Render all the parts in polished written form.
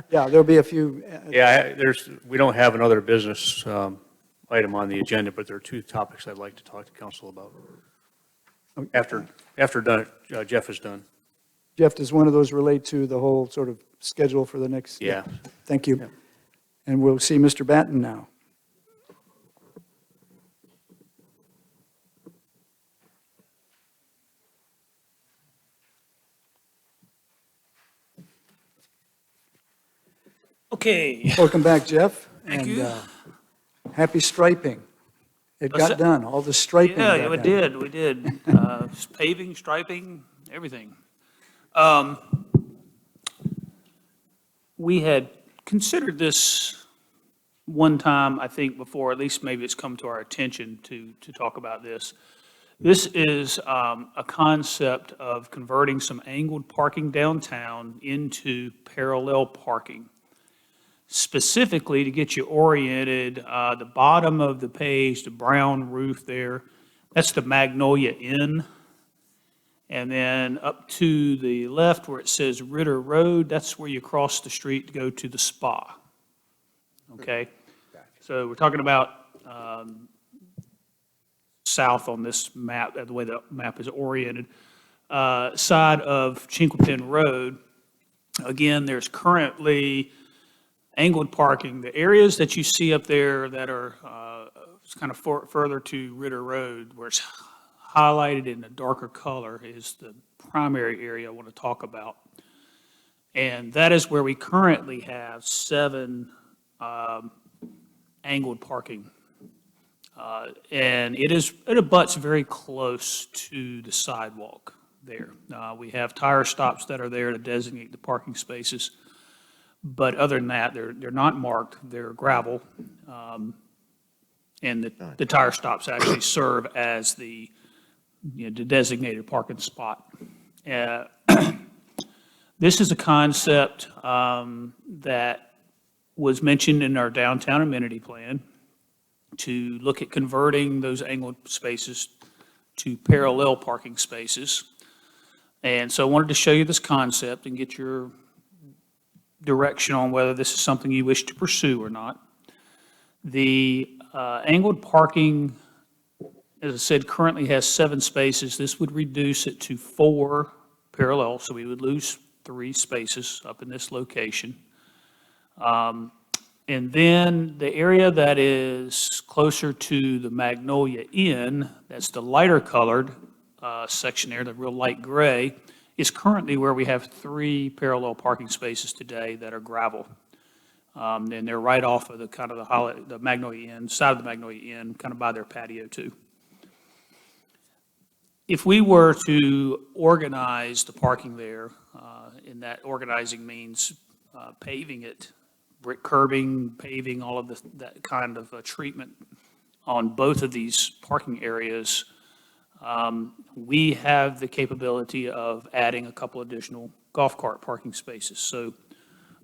Yeah, there'll be a few. Yeah, we don't have another business item on the agenda, but there are two topics I'd like to talk to council about after Jeff is done. Jeff, does one of those relate to the whole sort of schedule for the next? Yeah. Thank you. Yeah. And we'll see Mr. Batten now. Okay. Welcome back, Jeff. Thank and, you. Happy striping. It What's got that? done, all the striping got Yeah, we done. did, we did. Paving, striping, everything. We had considered this one time, I think, before, at least maybe it's come to our attention to talk about this. This is a concept of converting some angled parking downtown into parallel parking. Specifically to get you oriented, the bottom of the page, the brown roof there, that's the Magnolia Inn. And then up to the left where it says Ritter Road, that's where you cross the street to go to the spa. Okay? So we're talking about south on this map, the way the map is oriented, side of Chinquapin Road. Again, there's currently angled parking. The areas that you see up there that are kind of further to Ritter Road, where it's highlighted in a darker color, is the primary area I want to talk about. And that is where we currently have 7 angled parking. And it abuts very close to the sidewalk there. We have tire stops that are there to designate the parking spaces. But other than that, they're not marked, they're gravel. And the tire stops actually serve as the designated parking spot. This is a concept that was mentioned in our downtown amenity plan to look at converting those angled spaces to parallel parking spaces. And so I wanted to show you this concept and get your direction on whether this is something you wish to pursue or not. The angled parking, as I said, currently has 7 spaces. This would reduce it to 4 parallel, so we would lose 3 spaces up in this location. And then the area that is closer to the Magnolia Inn, that's the lighter colored section there, the real light gray, is currently where we have 3 parallel parking spaces today that are gravel. And they're right off of the Magnolia Inn, side of the Magnolia Inn, kind of by their patio too. If we were to organize the parking there, and that organizing means paving it, brick curbing, paving, all of that kind of treatment on both of these parking areas, we have the capability of adding a couple additional golf cart parking spaces. So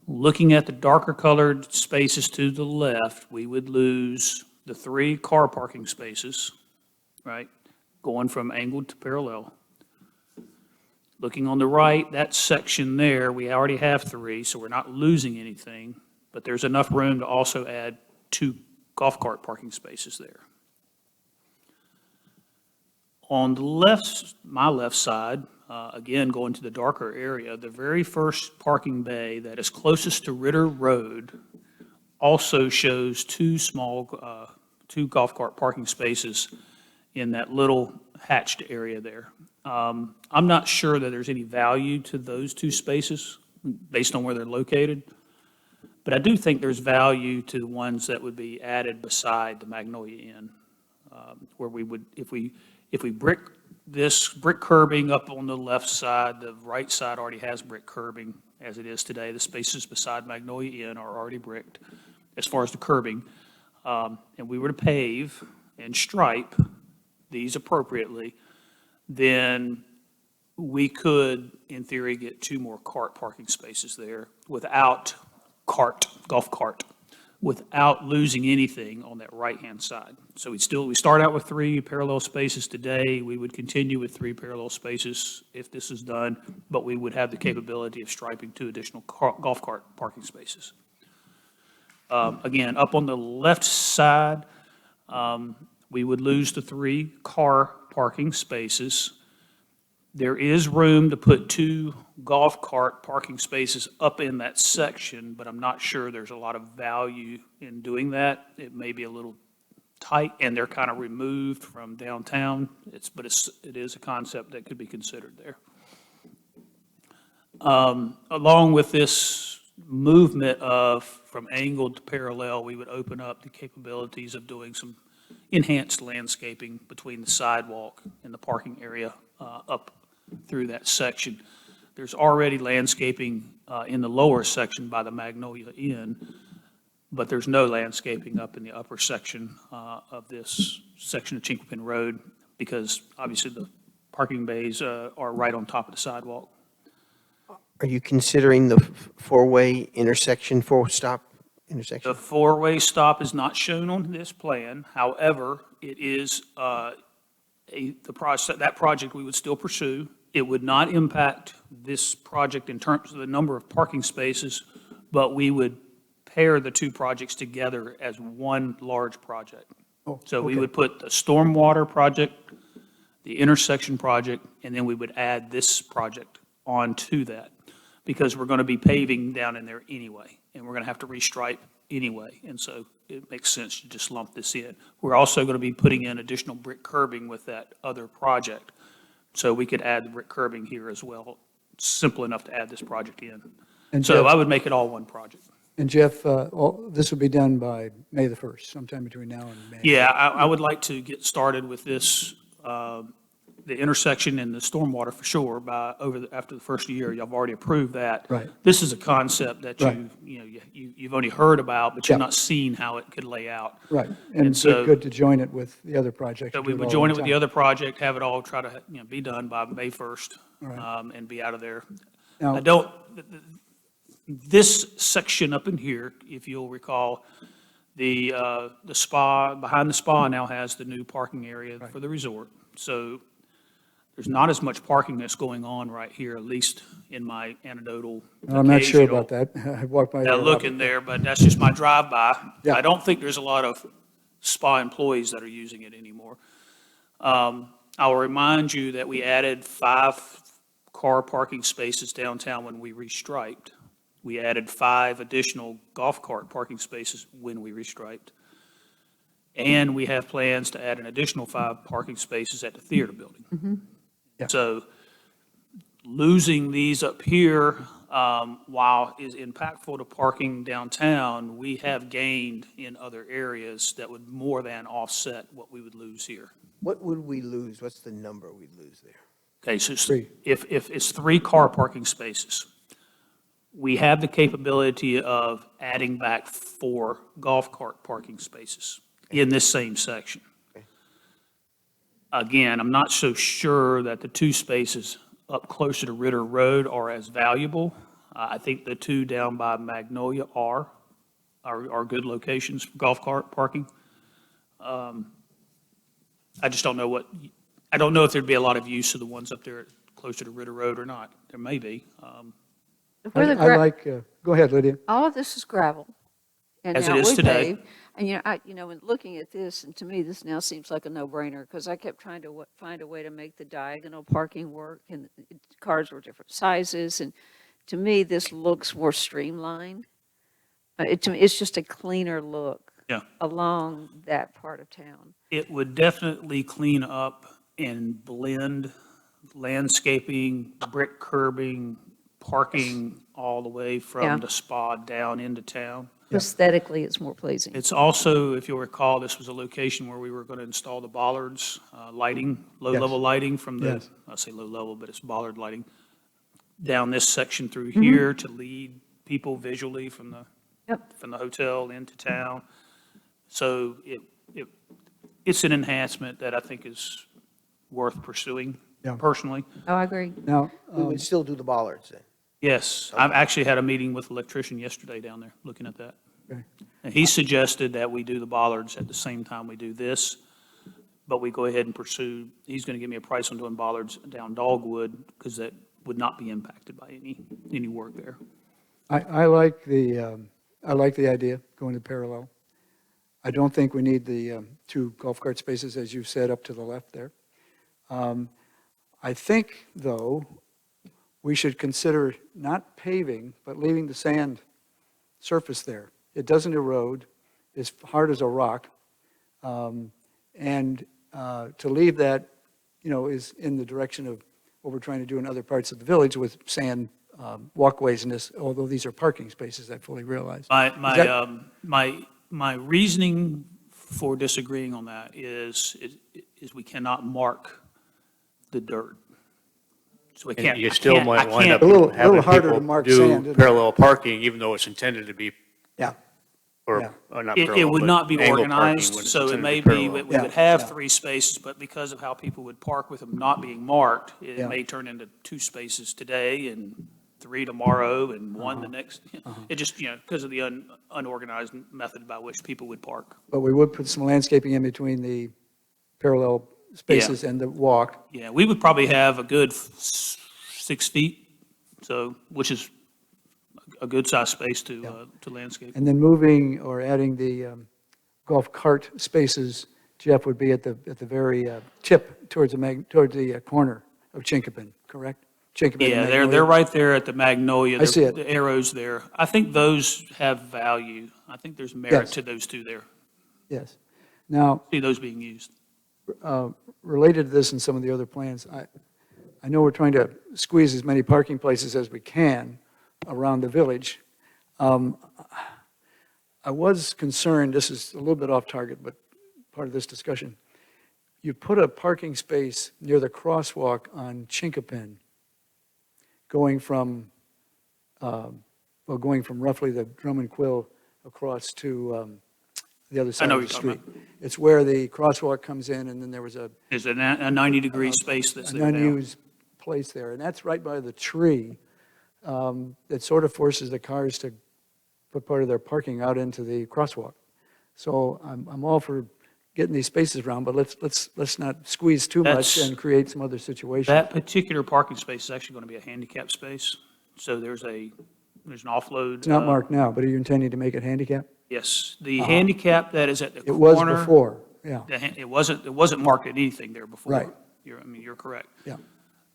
looking at the darker colored spaces to the left, we would lose the 3 car parking spaces, right, going from angled to parallel. Looking on the right, that section there, we already have 3, so we're not losing anything, but there's enough room to also add 2 golf cart parking spaces there. On the left, my left side, again, going to the darker area, the very first parking bay that is closest to Ritter Road also shows 2 golf cart parking spaces in that little hatched area there. I'm not sure that there's any value to those 2 spaces based on where they're located, but I do think there's value to the ones that would be added beside the Magnolia Inn, where we would, if we brick curbing up on the left side, the right side already has brick curbing as it is today. The spaces beside Magnolia Inn are already bricked as far as the curbing. And we were to pave and stripe these appropriately, then we could, in theory, get 2 more cart parking spaces there without golf cart without losing anything on that right-hand side. So we start out with 3 parallel spaces today. We would continue with 3 parallel spaces if this is done, but we would have the capability of striping 2 additional golf cart parking spaces. Again, up on the left side, we would lose the 3 car parking spaces. There is room to put 2 golf cart parking spaces up in that section, but I'm not sure there's a lot of value in doing that. It may be a little tight, and they're kind of removed from downtown. It is a concept that could be considered there. Along with this movement from angled to parallel, we would open up the capabilities of doing some enhanced landscaping between the sidewalk and the parking area up through that section. There's already landscaping in the lower section by the Magnolia Inn, but there's no landscaping up in the upper section of this section of Chinquapin Road because obviously the parking bays are right on top of the sidewalk. Are you considering the four-way intersection, four-stop intersection? The four-way stop is not shown on this plan. However, it is that project we would still pursue. It would not impact this project in terms of the number of parking spaces, but we would pair the 2 projects together as one large project. Oh, So we okay. would put the stormwater project, the intersection project, and then we would add this project onto that because we're going to be paving down in there anyway, and we're going to have to restripe anyway. And so it makes sense to just lump this in. We're also going to be putting in additional brick curbing with that other project. So we could add the brick curbing here as well. It's simple enough to add this project in. And So Jeff- I would make it all one project. And Jeff, this will be done by May the 1st, sometime between now and May. Yeah, I would like to get started with this, the intersection and the stormwater for sure after the first year. Y'all have already approved that. Right. This is a concept that Right. you've only heard about, but you've Yeah. not seen how it could lay out. Right, And and so- good to join it with the other project. So to we do would all join at it with one the time. other project, have it all try to, be done by May 1st, All right. and be out of there. Now- I don't, this section up in here, if you'll recall, the spa, behind the spa now has the new parking area for the resort. So there's not as much parking that's going on right here, at least in my anecdotal. I'm not sure occasional- about that. I walked by there. look in there, but that's just my drive-by. Yeah. I don't think there's a lot of spa employees that are using it anymore. I'll remind you that we added 5 car parking spaces downtown when we restriped. We added 5 additional golf cart parking spaces when we restriped. And we have plans to add an additional 5 parking spaces at the theater building. Yeah. So losing these up here, while is impactful to parking downtown, we have gained in other areas that would more than offset what we would lose here. What would we lose? What's the number we'd lose there? Okay, so 3. if it's 3 car parking spaces, we have the capability of adding back 4 golf cart parking spaces in this same section. Okay. Again, I'm not so sure that the 2 spaces up closer to Ritter Road are as valuable. I think the 2 down by Magnolia are good locations for golf cart parking. I just don't know I don't know if there'd be a lot of use of the ones up there closer to Ritter Road or not. There may be. Where the I like, go ahead, Lydia. all of this is gravel. And As it now is we today. pave. And in looking at this, and to me, this now seems like a no-brainer, because I kept trying to find a way to make the diagonal parking work, and cars were different sizes, and to me, this looks more streamlined. To me, it's just a cleaner look Yeah. along that part of town. It would definitely clean up and blend landscaping, brick curbing, parking all the way Yeah. from the spa down into town. Aesthetically, it's more pleasing. It's also, if you'll recall, this was a location where we were going to install the bollards, lighting, low-level lighting from the, Yes. I say low-level, but it's bollard lighting, down this section through here to lead people visually from the Yep. from the hotel into town. So it's an enhancement that I think is worth pursuing Yeah. personally. Oh, I agree. Now, We would still do the bollards then? Yes, I've actually had a meeting with the electrician yesterday down there, looking at that. Okay. And he suggested that we do the bollards at the same time we do this, but we go ahead and pursue, he's going to give me a price on doing bollards down Dogwood, because that would not be impacted by any work there. I like the idea, going to parallel. I don't think we need the 2 golf cart spaces, as you said, up to the left there. I think, though, we should consider not paving, but leaving the sand surface there. It doesn't erode, it's hard as a rock. And to leave that, is in the direction of what we're trying to do in other parts of the village with sand walkways and this, although these are parking spaces, I fully realize. My reasoning for disagreeing on that is we cannot mark the dirt. So we can't. And you I still can't- I might wind can't- up A little having harder to people mark sand, isn't do it? parallel parking, even though it's intended to be, Yeah, or Yeah. not It parallel, would but not be angle parking organized, when it's so it intended to may be, parallel. we would Yeah, have yeah. 3 spaces, but because of how people would park with them not being marked, Yeah. it may turn into 2 spaces today and 3 tomorrow and 1 the Uh-huh. next. It just, because of the unorganized method by which people would park. but we would put some landscaping in between the parallel spaces and the walk. Yeah, we would probably have a good 6 feet, so, which is a good size space to landscape. And then moving or adding the golf cart spaces, Jeff, would be at the very tip towards the corner of Chinkopin, correct? Chinkopin and Yeah, they're Magnolia. right there at the Magnolia. I see it. The arrows there. I think those have value. I think there's merit Yes. to those 2 there. Yes. Now, See those being used. related to this and some of the other plans, I know we're trying to squeeze as many parking places as we can around the village. I was concerned, this is a little bit off target, but part of this discussion. You put a parking space near the crosswalk on Chinkopin, going from roughly the Drummond Quill across to the other side know of what the you're talking street. It's where the crosswalk comes in, and then there was a There's a 90-degree space that's an there now. unused place there, and that's right by the tree. That sort of forces the cars to put part of their parking out into the crosswalk. So I'm all for getting these spaces around, but let's not squeeze too much That's- and create some other situation. That particular parking space is actually going to be a handicap space. So there's an offload. It's not marked now, but are you intending to make it handicap? Yes, the handicap that is at the It was corner. before, yeah, It wasn't marked at anything there before. Right. You're correct. yeah.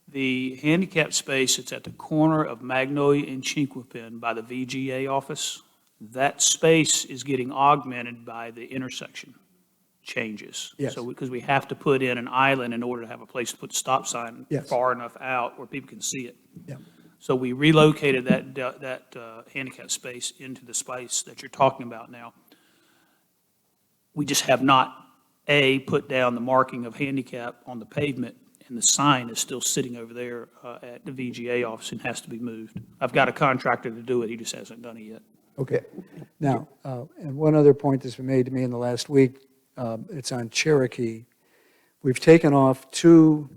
The handicap space, it's at the corner of Magnolia and Chinquapin by the VGA office. That space is getting augmented by the intersection changes. Yes. So, because we have to put in an island in order to have a place to put the stop sign Yes. far enough out where people can see it. Yeah. So we relocated that handicap space into the space that you're talking about now. We just have not, put down the marking of handicap on the pavement, and the sign is still sitting over there at the VGA office and has to be moved. I've got a contractor to do it, he just hasn't done it yet. Okay. Now, and one other point that's been made to me in the last week, it's on Cherokee. We've taken off 2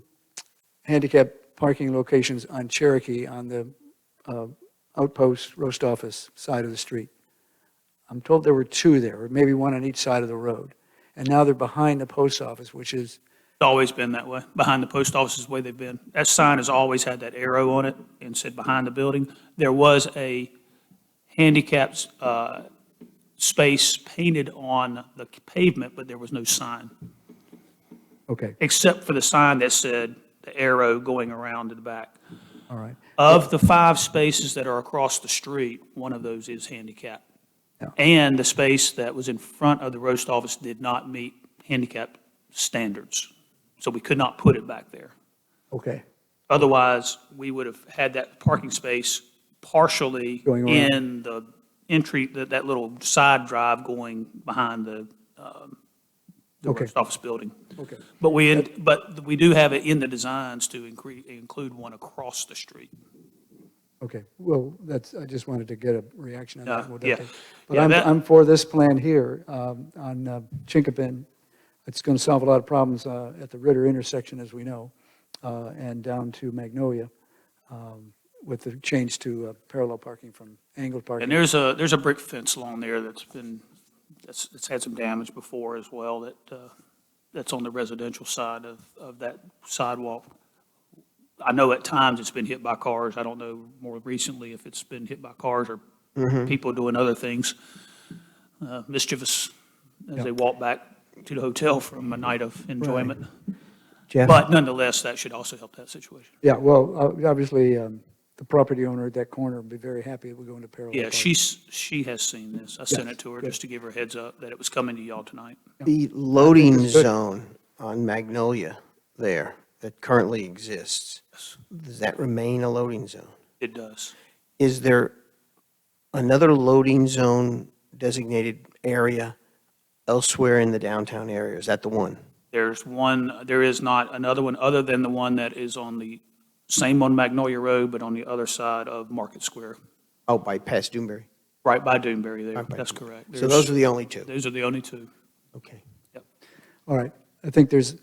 handicap parking locations on Cherokee on the Outpost Roast Office side of the street. I'm told there were 2 there, or maybe 1 on each side of the road. And now they're behind the post office, which is, It's always been that way. Behind the post office is the way they've been. That sign has always had that arrow on it and said behind the building. There was a handicapped space painted on the pavement, but there was no sign, okay, except for the sign that said the arrow going around to the back. all right. Of the 5 spaces that are across the street, one of those is handicapped. Yeah. And the space that was in front of the roast office did not meet handicap standards. So we could not put it back there. Okay, Otherwise, we would have had that parking space partially Going around. in the entry, that little side drive going behind the Okay. roast office building. okay. But we do have it in the designs to include one across the street. Okay, well, I just wanted to get a reaction on that. We'll Yeah. definitely- But Yeah, I'm for this plan here on Chinkopin. It's going to solve a lot of problems at the Ritter intersection, as we know, and down to Magnolia. with the change to parallel parking from angled parking. And there's a brick fence along there that's had some damage before as well, that's on the residential side of that sidewalk. I know at times it's been hit by cars. I don't know more recently if it's been hit by cars or people doing other things, mischievous as they walk back to the hotel from a night of enjoyment. Jeff? But nonetheless, that should also help that situation. Yeah, well, obviously, the property owner at that corner would be very happy if we go into parallel Yeah, parking. she has seen this. I sent Yes, it to her good. just to give her a heads up that it was coming to y'all tonight. The loading it's good. zone on Magnolia there that currently exists, does that remain a loading zone? It does. Is there another loading zone designated area elsewhere in the downtown area? Is that the one? There is not another one other than the one that is on the same on Magnolia Road, but on the other side of Market Square, Oh, by past Doomberry? right by Doonbury there. Right by That's Doonbury. correct. So those are the only two? Those are the only two. Okay. All right, I think there's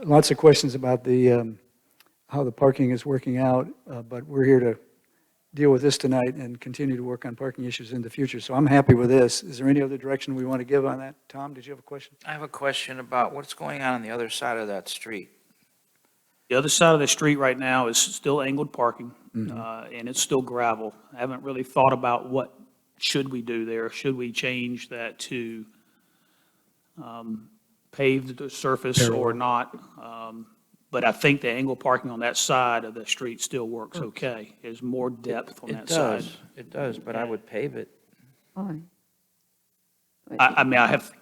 lots of questions about the, how the parking is working out, but we're here to deal with this tonight and continue to work on parking issues in the future. So I'm happy with this. Is there any other direction we want to give on that? Tom, did you have a question? I have a question about what's going on the other side of that street. The other side of the street right now is still angled parking, and it's still gravel. I haven't really thought about what should we do there. Should we change that to paved surface or not? But I think the angled parking on that side of the street still works okay. There's more depth on It that side. does, but I would pave it. Fine. I mean, I've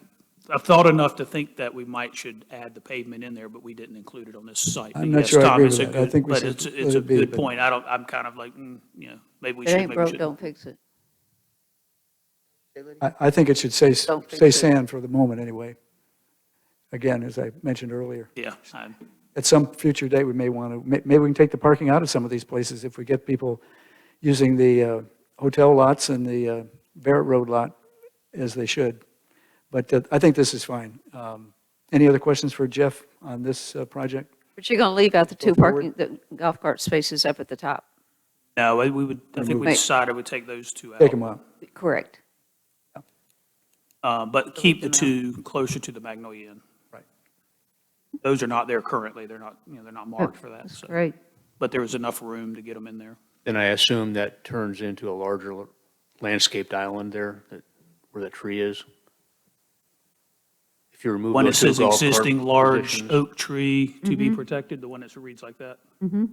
thought enough to think that we should add the pavement in there, but we didn't include it on this site. I'm But not yes, sure I Tom, agree it's with a that. I good- think we but should it's let a it be, good but- point. I'm kind of like, maybe we It should, ain't maybe we broke, should. don't fix it. I think it should say Don't fix say it. sand for the moment, anyway. Again, as I mentioned earlier. Yeah, At some future date, we may want to, maybe we can take the parking out of some of these places if we get people using the hotel lots and the Barrett Road lot as they should. But I think this is fine. Any other questions for Jeff on this project? But you're going to leave out the two forward. the golf cart spaces up at the top. no, we would, I think we Right. decided we'd take those two out. Take them out. Correct. But keep the two closer to the Magnolia Inn. Right. Those are not there currently. They're not, they're not marked for that. That's So, great. but there was enough room to get them in there. Then I assume that turns into a larger landscaped island there, where that tree is. If you remove One that those two says golf cart existing large positions. oak tree to be protected, the one that reads like that. Mm-hmm.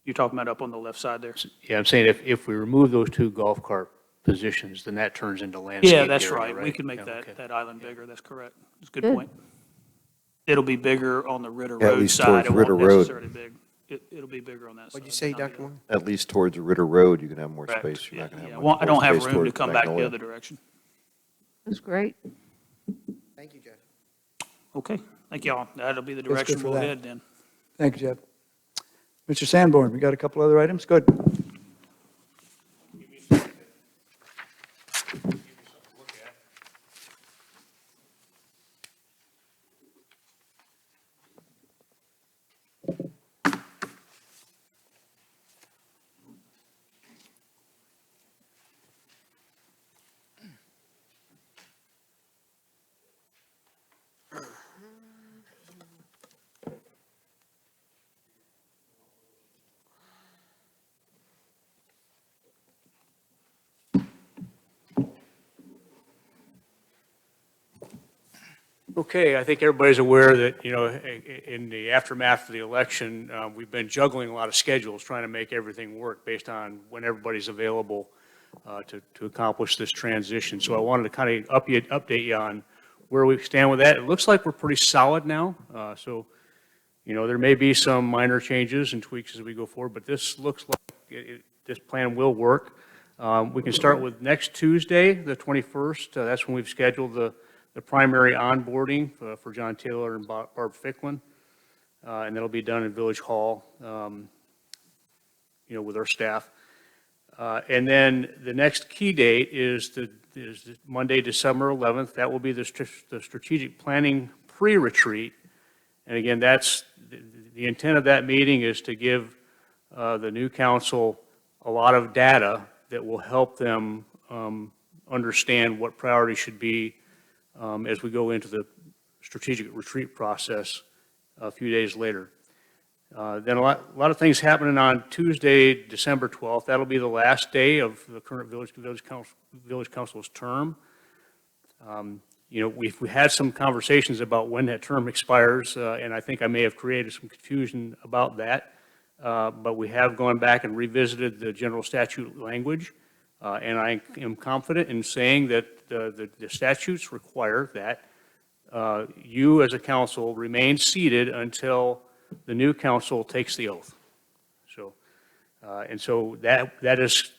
You're talking about up on the left side there? Yeah, I'm saying if we remove those two golf cart positions, then that turns into landscape Yeah, that's area, right. We can make Yeah, okay. that island bigger. That's correct. That's a good Good. point. It'll be bigger on the Ritter At Road least side. towards It won't Ritter Road. necessarily big. It'll be bigger on that side. What'd you say, but not Dr. the other. Moore? At least towards Ritter Road, you can have more Correct. space. You're Yeah, not going to yeah. have Well, much I more don't have space room to towards come back the Magnolia. other direction. That's great. Thank you, Jeff. Okay, thank y'all. That'll be the good direction for we'll that. head then. Thank you, Jeff. Mr. Sanborn, we got a couple other items? Good. Okay, I think everybody's aware that, in the aftermath of the election, we've been juggling a lot of schedules, trying to make everything work based on when everybody's available to accomplish this transition. So I wanted to kind of update you on where we stand with that. It looks like we're pretty solid now. So, there may be some minor changes and tweaks as we go forward, but this looks like this plan will work. We can start with next Tuesday, the 21st. That's when we've scheduled the primary onboarding for John Taylor and Barb Ficklin. And that'll be done in Village Hall, with our staff. And then the next key date is Monday, December 11th. That will be the strategic planning pre-retreat. And again, that's the intent of that meeting is to give the new council a lot of data that will help them understand what priorities should be as we go into the strategic retreat process a few days later. Then a lot of things happening on Tuesday, December 12th. That'll be the last day of the current village council's term. You know, we had some conversations about when that term expires, and I think I may have created some confusion about that. But we have gone back and revisited the general statute language, and I am confident in saying that the statutes require that you as a council remain seated until the new council takes the oath. So, and so that is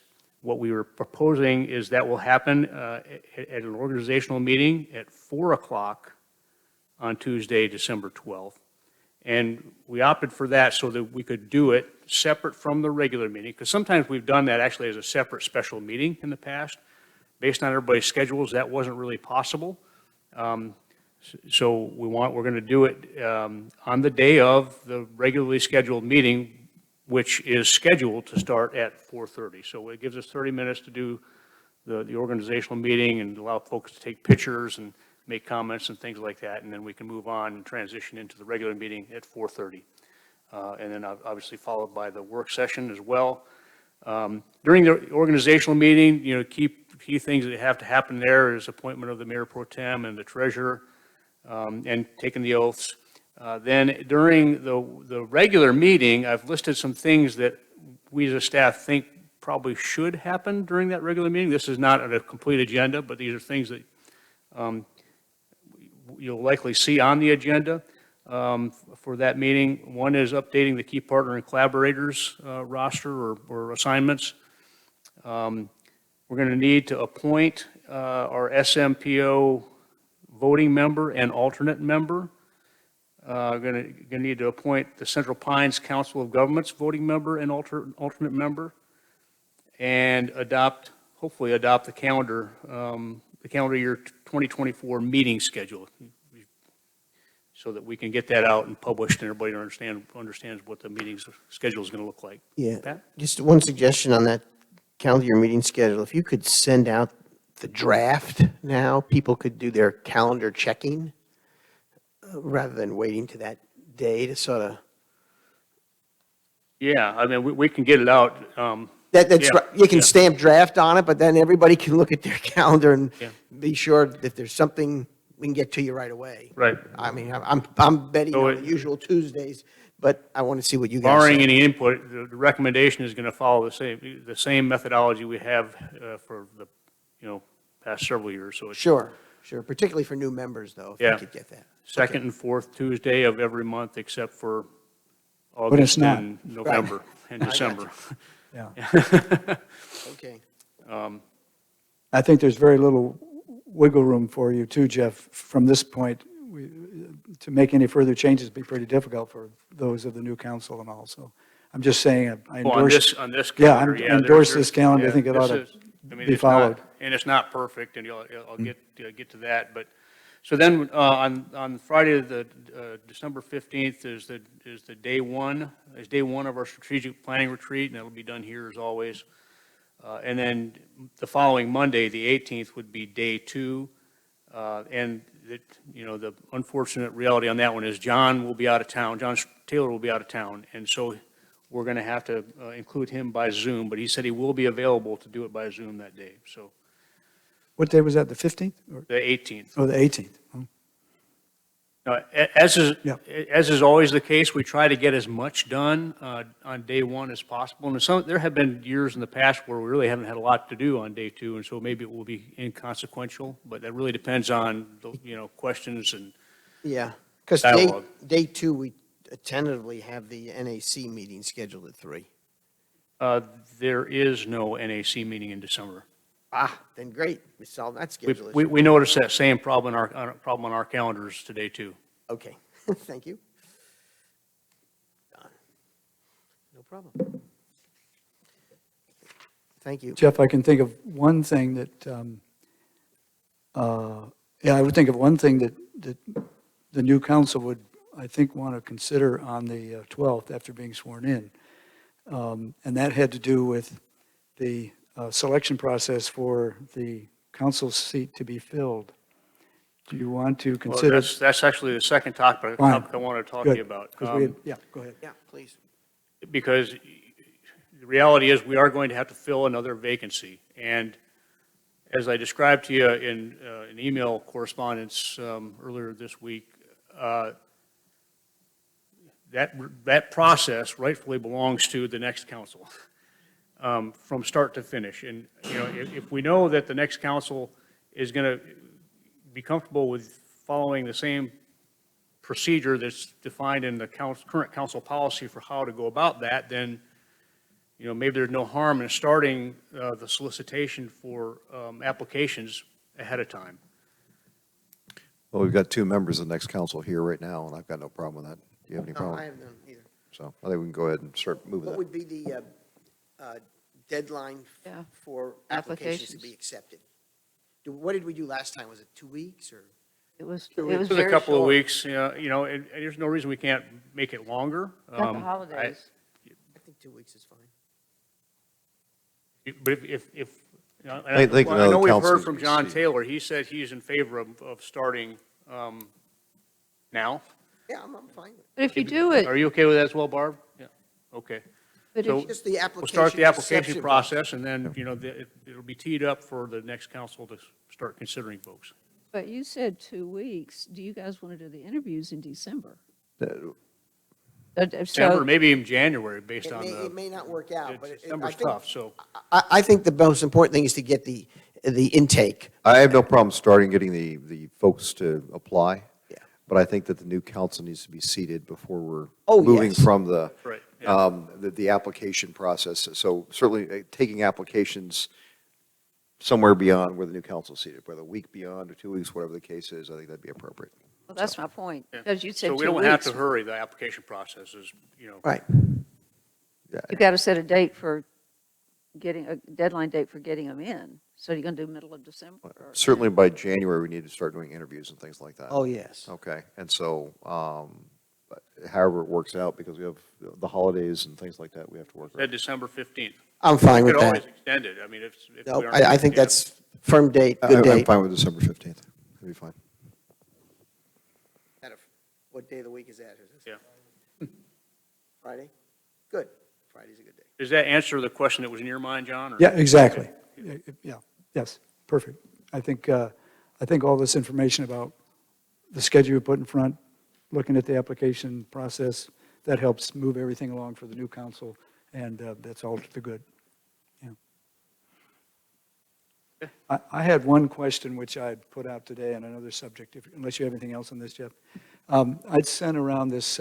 what we were proposing, is that will happen at an organizational meeting at 4 o'clock on Tuesday, December 12th. And we opted for that so that we could do it separate from the regular meeting, because sometimes we've done that actually as a separate special meeting in the past. Based on everybody's schedules, that wasn't really possible. So we're going to do it on the day of the regularly scheduled meeting, which is scheduled to start at 4:30. So it gives us 30 minutes to do the organizational meeting and allow folks to take pictures and make comments and things like that, and then we can move on and transition into the regular meeting at 4:30. And then obviously followed by the work session as well. During the organizational meeting, you know, key things that have to happen there is appointment of the mayor pro tem and the treasurer, and taking the oaths. Then during the regular meeting, I've listed some things that we as a staff think probably should happen during that regular meeting. This is not a complete agenda, but these are things that you'll likely see on the agenda for that meeting. One is updating the key partner and collaborators roster or assignments. We're going to need to appoint our SMPO voting member and alternate member. Going to need to appoint the Central Pines Council of Governments voting member and alternate member, and hopefully adopt the calendar year 2024 meeting schedule, so that we can get that out and published and everybody understands what the meeting's schedule is going to look like. Yeah, Pat? just one suggestion on that calendar year meeting schedule. If you could send out the draft now, people could do their calendar checking rather than waiting to that day to sort of. Yeah, I mean, we can get it out. That's Yeah, right. You can yeah. stamp draft on it, but then everybody can look at their calendar and Yeah. be sure if there's something, we can get to you right away. Right. I mean, I'm betting So on the usual Tuesdays, but I want to see what you guys Barring say. any input, the recommendation is going to follow the same methodology we have for the, past several years. So it's Sure, particularly for new members, though, if Yeah. you could get that. second and fourth Tuesday of every month, except for it's August not. and November and I got December. Yeah. Okay. I think there's very little wiggle room for you too, Jeff, from this point. To make any further changes would be pretty difficult for those of the new council and all. So I'm just saying, I Well, endorse. on this Yeah, calendar, I endorse there's- this calendar. I yeah, think it ought this to is- I mean, be it's not- followed. And it's not perfect, and I'll get to that, but, so then, on Friday, December 15th is day one of our strategic planning retreat, and it'll be done here as always. And then the following Monday, the 18th, would be day two. And the unfortunate reality on that one is John will be out of town. John Taylor will be out of town. And so we're going to have to include him by Zoom, but he said he will be available to do it by Zoom that day. So What day was that, the 15th? Or, the 18th. oh, the 18th? Oh, As Yeah. is always the case, we try to get as much done on day one as possible. And there have been years in the past where we really haven't had a lot to do on day two, and so maybe it will be inconsequential, but that really depends on, questions and, Yeah, because Dialogue. day two, we tentatively have the NAC meeting scheduled at 3. there is no NAC meeting in December. Then great, we solved that We, schedule we, issue. we noticed that same problem on our calendars today, too. Okay, thank you. Done. No problem. Thank you. Jeff, I can think of one thing that, I would think of one thing that the new council would, I think, want to consider on the 12th after being sworn in. And that had to do with the selection process for the council seat to be filled. Do you want to Well, consider? that's actually the second topic Fine. I want to talk to Good, you about. 'cause we had- yeah, go ahead. Yeah, please. Because the reality is, we are going to have to fill another vacancy. And as I described to you in an email correspondence earlier this week, that process rightfully belongs to the next council, from start to finish. And, you know, if we know that the next council is going to be comfortable with following the same procedure that's defined in the current council policy for how to go about that, then, you know, maybe there's no harm in starting the solicitation for applications ahead of time. Well, we've got two members of the next council here right now, and I've got no problem with that. Do you have any No, problem? I have none either. So I think we can go ahead and start moving What that. would be the deadline Yeah. for applications to Applications. be accepted? What did we do last time? Was it 2 weeks or? It was It was a very couple of short. weeks, you know, and there's no reason we can't make it longer. Got the holidays. I think 2 weeks is fine. But if, you know, I think I another know we've council heard needs from to John see. Taylor, he said he's in favor of starting now. Yeah, I'm fine with it. But if you do it, Are you okay with that as well, Barb? Yeah, okay. but So- if, Just the We'll application. start the application reception process, and then, you know, it'll be teed up for the next council to start considering folks. but you said 2 weeks. Do you guys want to do the interviews in December? December, So, maybe even January, based It on may, it the, may not work out, but I December's think, tough, so. I think the most important thing is to get the intake. I have no problem starting getting the folks to apply. Yeah. But I think that the new council needs to be seated before we're Oh, moving yes. from the, Right, yeah. the application process. So certainly taking applications somewhere beyond where the new council is seated, whether a week beyond or 2 weeks, whatever the case is, I think that'd be appropriate. well, that's my point, Yeah. because you said 2 So weeks. we don't have to hurry the application process, is, you know. Right. You got to set a date for getting, a deadline date for getting them in. So you're going to do middle of December? or- Certainly by January, we need to start doing interviews and things like that. Oh, yes. Okay, and so, but however it works out, because we have the holidays and things like that, we have to work Said around. December 15th. I'm fine We with could always that. extend it, I mean, if we No, aren't. I think yeah. that's firm date, good I'm date. fine with December 15th. That'd be fine. What day of the week is that? Is this Yeah. Friday? Good. Friday's a good day. Does that answer the question that was in your mind, John? or- Yeah, exactly. Yeah, yes, perfect. I think all this information about the schedule you put in front, looking at the application process, that helps move everything along for the new council, and that's all to the good. Yeah. I had one question which I'd put out today on another subject, unless you have anything else on this, Jeff. I'd sent around this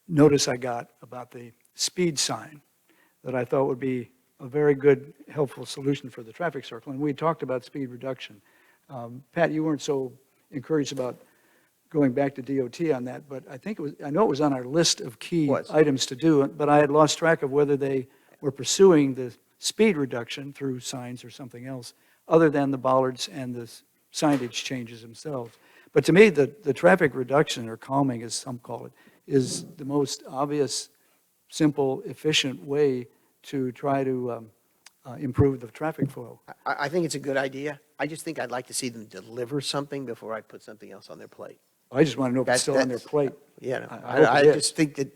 notice I got about the speed sign that I thought would be a very good, helpful solution for the traffic circle. And we talked about speed reduction. Pat, you weren't so encouraged about going back to DOT on that, but I know it was on our list of key Was. items to do, but I had lost track of whether they were pursuing the speed reduction through signs or something else, other than the bollards and the signage changes themselves. But to me, the traffic reduction, or calming as some call it, is the most obvious, simple, efficient way to try to improve the traffic flow. I think it's a good idea. I just think I'd like to see them deliver something before I put something else on their plate. I just want to know if it's still on their That's- plate. Yeah, no, I hope I it is. just think that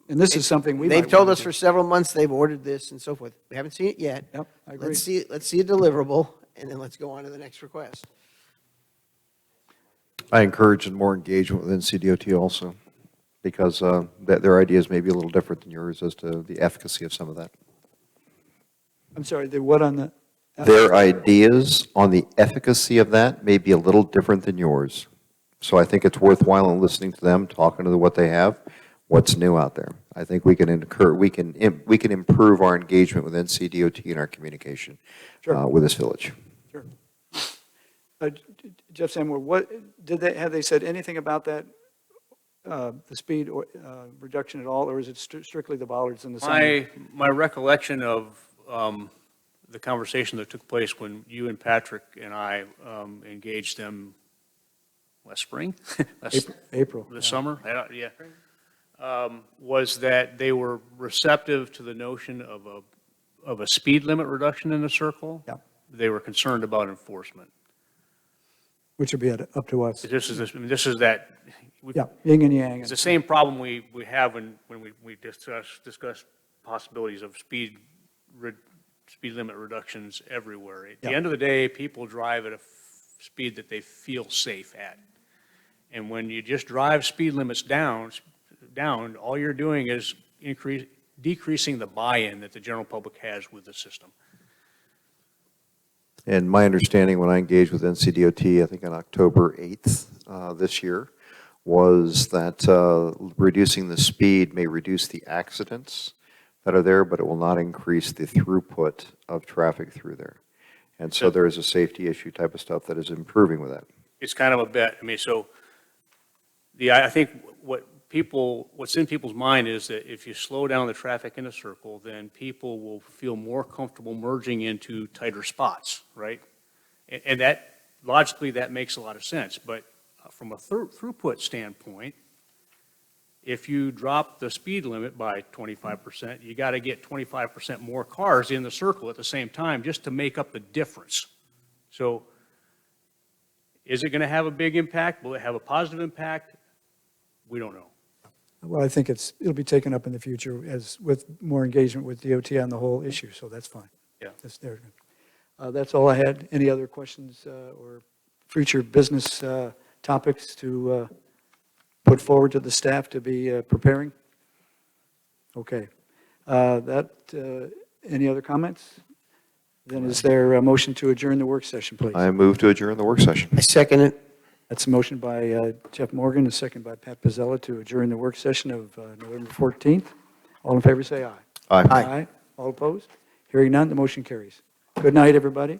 And this is something we might they've told wanna us do. for several months they've ordered this and so forth. We haven't seen it yet. Yep, I agree. Let's see a deliverable, and then let's go on to the next request. I encourage more engagement with NCDOT also, because their ideas may be a little different than yours as to the efficacy of some of that. I'm sorry, the what on the? Their ideas on the efficacy of that may be a little different than yours. So I think it's worthwhile in listening to them, talking to what they have, what's new out there. I think we can improve our engagement with NCDOT and our communication Sure. with this village. Sure. Jeff Samwer, have they said anything about that, the speed or reduction at all, or is it strictly the bollards and the sign? My recollection of the conversation that took place when you and Patrick and I engaged them last spring? April. This summer? Yeah. Was that they were receptive to the notion of of a speed limit reduction in the circle. Yeah. They were concerned about enforcement. Which will be up to us. This is that, Yeah, yin and yang. it's the same problem we have when we discuss possibilities of speed limit reductions everywhere. At the Yeah. end of the day, people drive at a speed that they feel safe at. And when you just drive speed limits down, all you're doing is decreasing the buy-in that the general public has with the system. And my understanding when I engaged with NCDOT, I think on October 8th this year, was that reducing the speed may reduce the accidents that are there, but it will not increase the throughput of traffic through there. And so there is a safety issue type of stuff that is improving with that. It's kind of a bet. I mean, so I think what's in people's mind is that if you slow down the traffic in a circle, then people will feel more comfortable merging into tighter spots, right? And that, logically, that makes a lot of sense. But from a throughput standpoint, if you drop the speed limit by 25%, you got to get 25% more cars in the circle at the same time just to make up the difference. So is it going to have a big impact? Will it have a positive impact? We don't know. Well, I think it'll be taken up in the future as with more engagement with DOT on the whole issue, so that's fine. Yeah. That's all I had. Any other questions or future business topics to put forward to the staff to be preparing? Okay. Any other comments? Then is there a motion to adjourn the work session, please? I move to adjourn the work session. I second it. That's a motion by Jeff Morgan, a second by Pat Pizzella to adjourn the work session of November 14th. All in favor, say aye. Aye. All opposed? Hearing none, the motion carries. Good night, everybody.